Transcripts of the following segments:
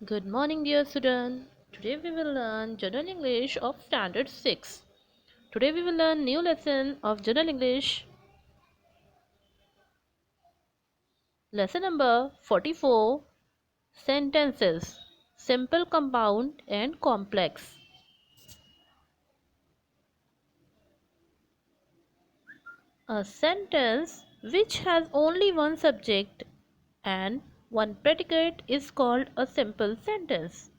Good morning, dear student. Today we will learn General English of Standard 6. Today we will learn new lesson of General English. Lesson number 44. Sentences. Simple, compound and complex. A sentence which has only one subject and one predicate is called a simple sentence.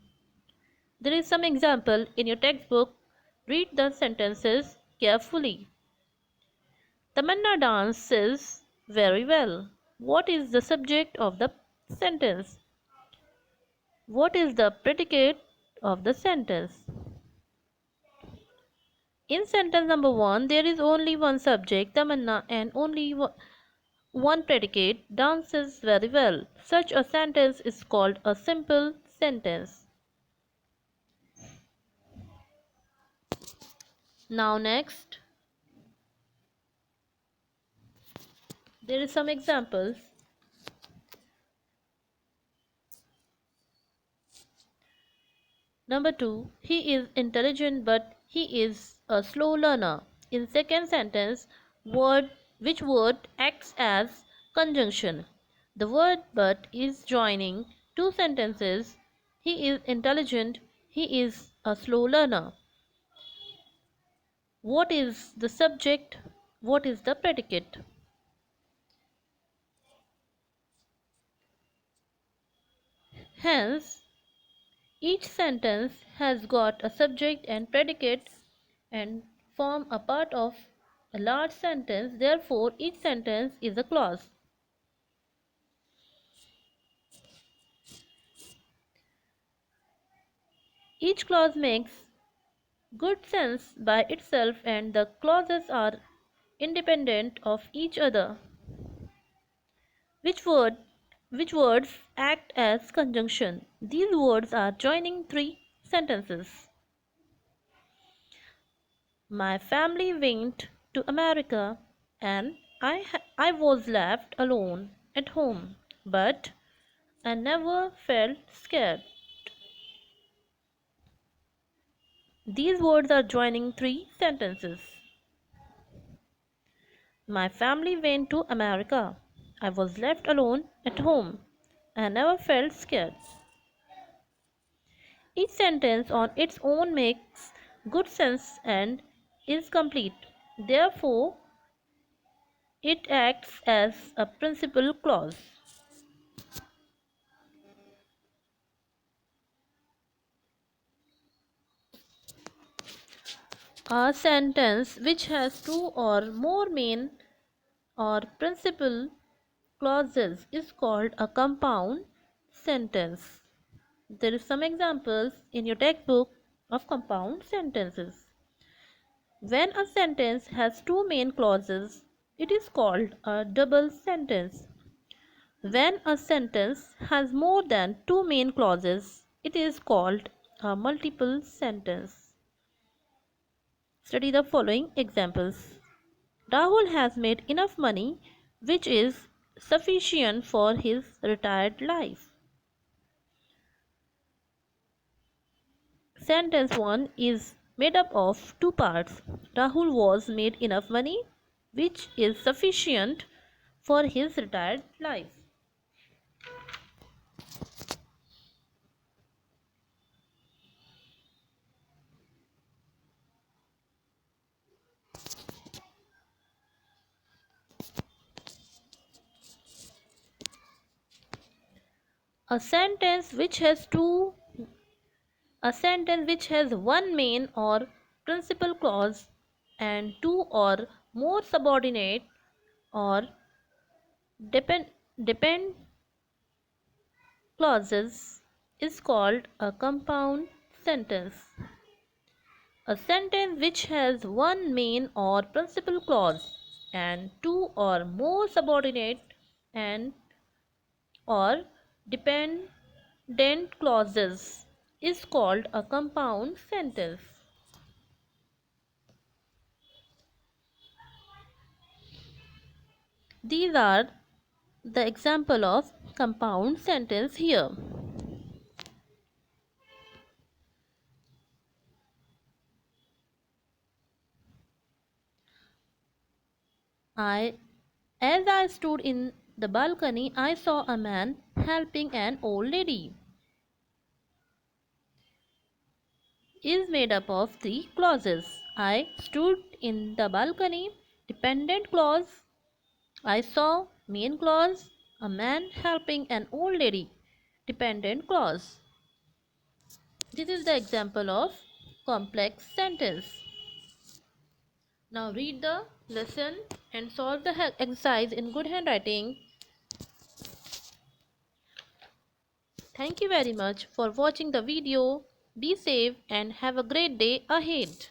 There is some example in your textbook. Read the sentences carefully. Tamanna dances very well. What is the subject of the sentence? What is the predicate of the sentence? In sentence number 1, there is only one subject, Tamanna, and only one predicate, dances very well. Such a sentence is called a simple sentence. Now next, there is some examples. Number 2, he is intelligent but he is a slow learner. In second sentence, which word acts as conjunction? The word but is joining two sentences. He is intelligent, he is a slow learner. What is the subject? What is the predicate? Hence, each sentence has got a subject and predicate and form a part of a large sentence. Therefore, each sentence is a clause. Each clause makes good sense by itself and the clauses are independent of each other. Which word which words act as conjunction? These words are joining three sentences. My family went to America and I was left alone at home, but I never felt scared. These words are joining three sentences. My family went to America. I was left alone at home. I never felt scared. Each sentence on its own makes good sense and is complete. Therefore, it acts as a principal clause. A sentence which has two or more main or principal clauses is called a compound sentence. There is some examples in your textbook of compound sentences. When a sentence has two main clauses, it is called a double sentence. When a sentence has more than two main clauses, it is called a multiple sentence. Study the following examples. Rahul has made enough money which is sufficient for his retired life. Sentence 1 is made up of two parts. Rahul was made enough money which is sufficient for his retired life. A sentence which has two A sentence which has one main or principal clause and two or more subordinate or depend clauses is called a compound sentence. A sentence which has one main or principal clause and two or more subordinate and or dependent clauses is called a compound sentence. These are the example of compound sentence here. I As I stood in the balcony, I saw a man helping an old lady. Is made up of three clauses. I stood in the balcony, dependent clause. I saw, main clause. A man helping an old lady, dependent clause. This is the example of complex sentence. Now read the lesson and solve the exercise in good handwriting. Thank you very much for watching the video. Be safe and have a great day ahead.